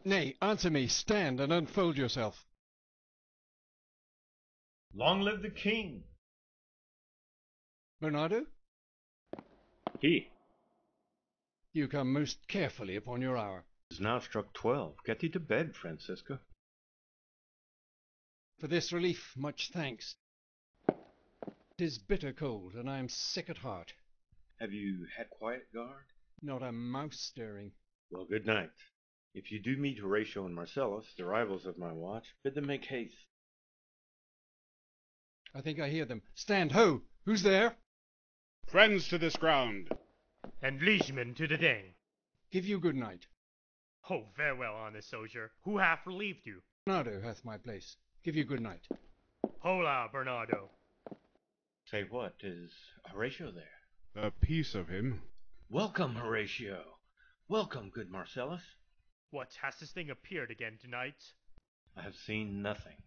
Nay, answer me. Stand and unfold yourself. Long live the king! Bernardo, He you come most carefully upon your hour. is now struck 12. Get thee to bed, Francisca. For this relief, much thanks. 'Tis bitter cold, and I am sick at heart. Have you had quiet guard? Not a mouse stirring. Well, good night. If you do meet Horatio and Marcellus, the rivals of my watch, bid them make haste. I think I hear them. Stand, ho! Who's there? Friends to this ground. And liegemen to the Dane. Give you good night. Oh, farewell, honest soldier. Who hath relieved you? Bernardo hath my place. Give you good night. Hola, Bernardo. Say what, is Horatio there? A piece of him. Welcome, Horatio. Welcome, good Marcellus. What, has this thing appeared again tonight? I have seen nothing.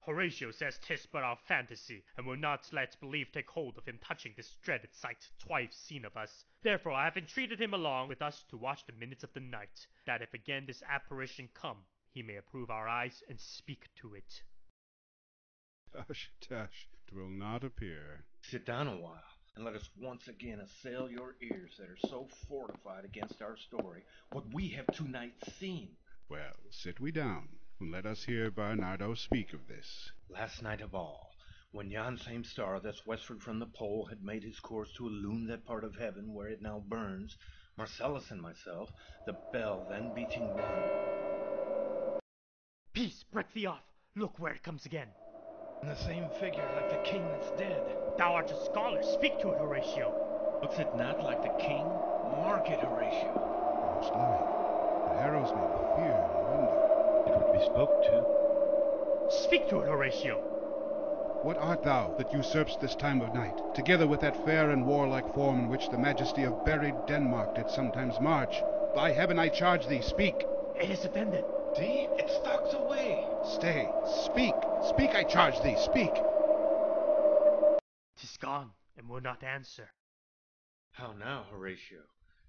Horatio says 'tis but our fantasy, and will not let belief take hold of him touching this dreaded sight twice seen of us. Therefore I have entreated him along with us to watch the minutes of the night, that if again this apparition come, he may approve our eyes and speak to it. Tush, tush, 'twill not appear. Sit down a while, and let us once again assail your ears that are so fortified against our story, what we have tonight seen. Well, sit we down, and let us hear Bernardo speak of this. Last night of all, when yon same star that's westward from the pole had made his course to illume that part of heaven where it now burns, Marcellus and myself, the bell then beating one. Peace, break thee off! Look where it comes again! And the same figure like the king that's dead. Thou art a scholar, speak to it, Horatio! Looks it not like the king? Mark it, Horatio. Most like. It harrows me with fear and wonder. It would be spoke to. Speak to it, Horatio! What art thou that usurpst this time of night, together with that fair and warlike form in which the majesty of buried Denmark did sometimes march? By heaven I charge thee, speak! It is offended. See, it stalks away. Stay, speak! Speak, I charge thee, speak! 'Tis gone, and will not answer. How now, Horatio?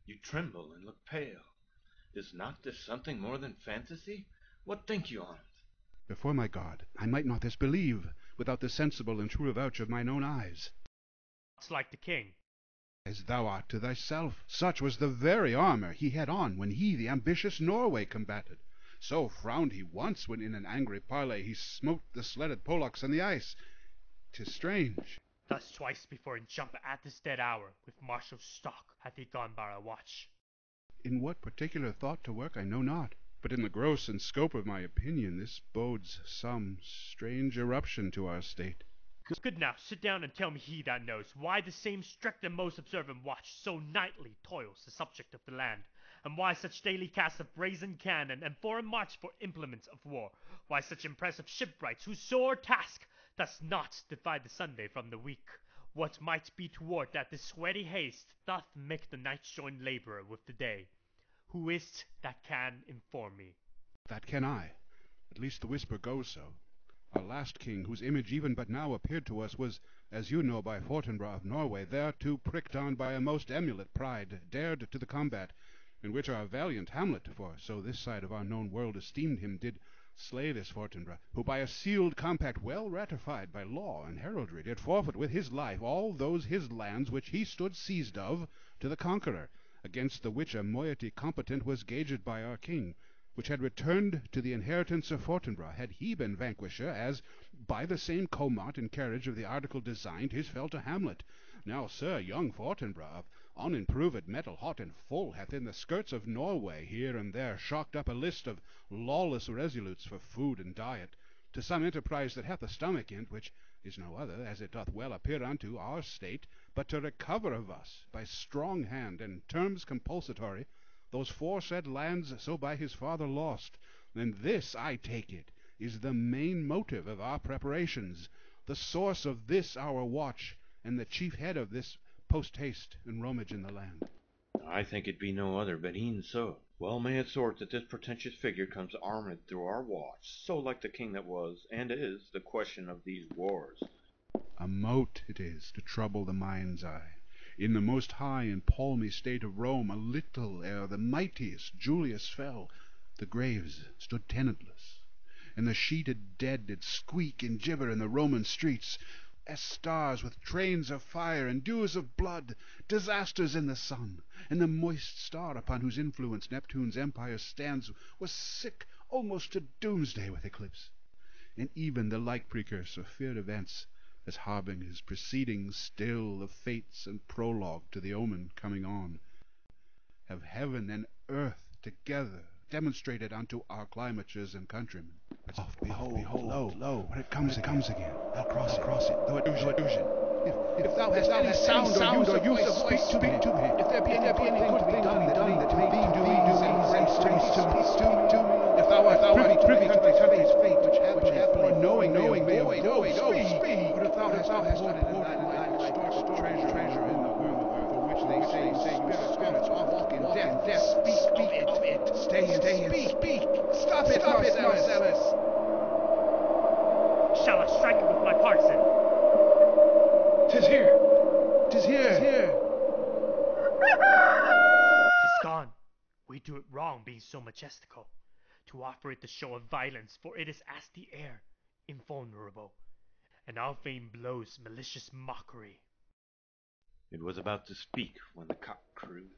You tremble and look pale. Is not this something more than fantasy? What think you on't? Before my God, I might not this believe, without the sensible and true avouch of mine own eyes. It's like the king. As thou art to thyself, such was the very armour he had on when he the ambitious Norway combated. So frowned he once when in an angry parley he smote the sledded Polacks on the ice. 'Tis strange. Thus twice before in jump at this dead hour, with martial stock hath he gone by our watch. In what particular thought to work I know not, but in the gross and scope of my opinion this bodes some strange eruption to our state. Good now, sit down and tell me he that knows why the same strict and most observant watch so nightly toils the subject of the land, and why such daily cast of brazen cannon and foreign march for implements of war, why such impressive shipwrights whose sore task does not divide the Sunday from the week, what might be toward that this sweaty haste doth make the night join labourer with the day. Who is't that can inform me? That can I. At least the whisper goes so. Our last king, whose image even but now appeared to us, was, as you know, by Fortinbras of Norway, thereto pricked on by a most emulate pride, dared to the combat, in which our valiant Hamlet, for so this side of our known world esteemed him, did slay this Fortinbras, who by a sealed compact well ratified by law and heraldry did forfeit with his life all those his lands which he stood seized of to the conqueror, against the which a moiety competent was gauged by our king, which had returned to the inheritance of Fortinbras, had he been vanquisher, as by the same comart in carriage of the article designed his fell to Hamlet. Now, sir, young Fortinbras, of unimproved metal hot and full, hath in the skirts of Norway here and there shocked up a list of lawless resolutes for food and diet, to some enterprise that hath a stomach in't, which is no other, as it doth well appear unto our state, but to recover of us, by strong hand and terms compulsatory, those foresaid lands so by his father lost. And this, I take it, is the main motive of our preparations, the source of this our watch, and the chief head of this post-haste and roamage in the land. I think it be no other, but e'en so. Well may it sort that this pretentious figure comes armed through our watch, so like the king that was, and is, the question of these wars. A mote it is to trouble the mind's eye. In the most high and palmy state of Rome, a little ere the mightiest Julius fell, The graves stood tenantless, and the sheeted dead did squeak and gibber in the Roman streets, as stars with trains of fire and dews of blood, disasters in the sun, and the moist star upon whose influence Neptune's empire stands was sick almost to doomsday with eclipse, and even the like precursor feared events, as harbing his proceedings still of fates and prologue to the omen coming on, have heaven and earth together demonstrated unto our climatures and countrymen. Behold, lo, when it comes again, I'll cross it, though it illusion. If thou hast any sound or use of voice, speak to me. If there be any good thing to be done, that may do ease and grace to me. If thou art privy to thy country's fate, which happily knowing may avoid, speak. But if thou hast poured in thy stored treasure in the womb of earth, for which they say you spirits walk in death, speak of it. Stay and speak. Stop it, Marcellus. Shall I strike it with my partisan? 'Tis here. 'Tis gone. We do it wrong, being so majestical, to offer it the show of violence, for it is as the air, invulnerable, and our fame blows malicious mockery. It was about to speak when the cock crew.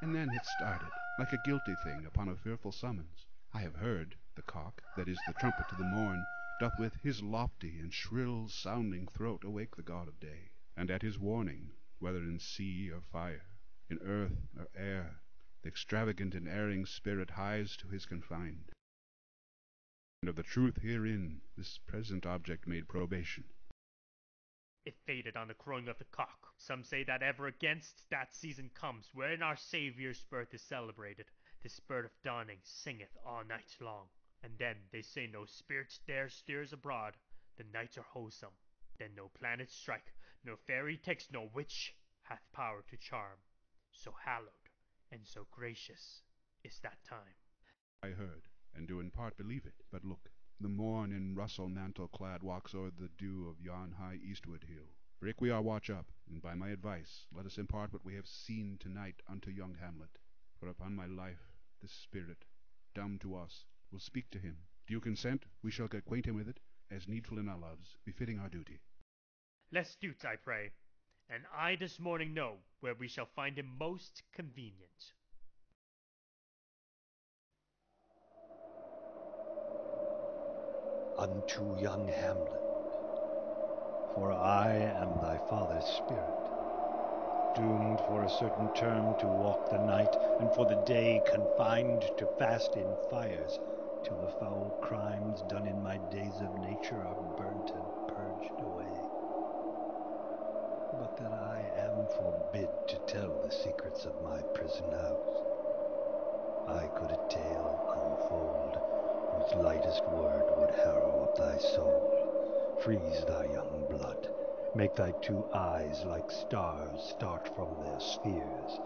And then it started, like a guilty thing upon a fearful summons. I have heard the cock, that is the trumpet to the morn, doth with his lofty and shrill sounding throat awake the god of day, and at his warning, whether in sea or fire, in earth or air, the extravagant and erring spirit hies to his confined. And of the truth herein this present object made probation. It faded on the crowing of the cock. Some say that ever against that season comes, wherein our Saviour's birth is celebrated. This bird of dawning singeth all night long. And then they say no spirit dare steers abroad. The nights are wholesome. Then no planet strike, no fairy takes, no witch hath power to charm. So hallowed and so gracious is that time. I heard, and do in part believe it. But look, the morn in russell mantle clad walks o'er the dew of yon high eastward hill. Break we our watch up, and by my advice let us impart what we have seen tonight unto young Hamlet. For upon my life, this spirit, dumb to us, will speak to him. Do you consent? We shall acquaint him with it, as needful in our loves, befitting our duty. Less do't, I pray, and I this morning know where we shall find him most convenient. Unto young Hamlet, for I am thy father's spirit, doomed for a certain term to walk the night, and for the day confined to fast in fires, till the foul crimes done in my days of nature are burnt and purged away. But that I am forbid to tell the secrets of my prison house, I could a tale unfold, whose lightest word would harrow up thy soul, freeze thy young blood, make thy two eyes like stars start from their spheres,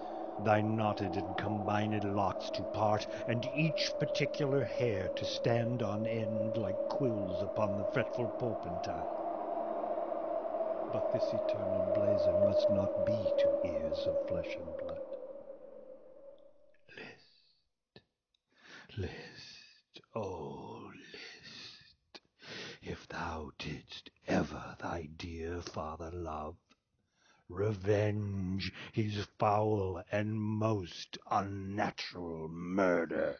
thy knotted and combined locks to part, and each particular hair to stand on end like quills upon the fretful porpentine. But this eternal blazon must not be to ears of flesh and blood. List, oh list, if thou didst ever thy dear father love, revenge his foul and most unnatural murder.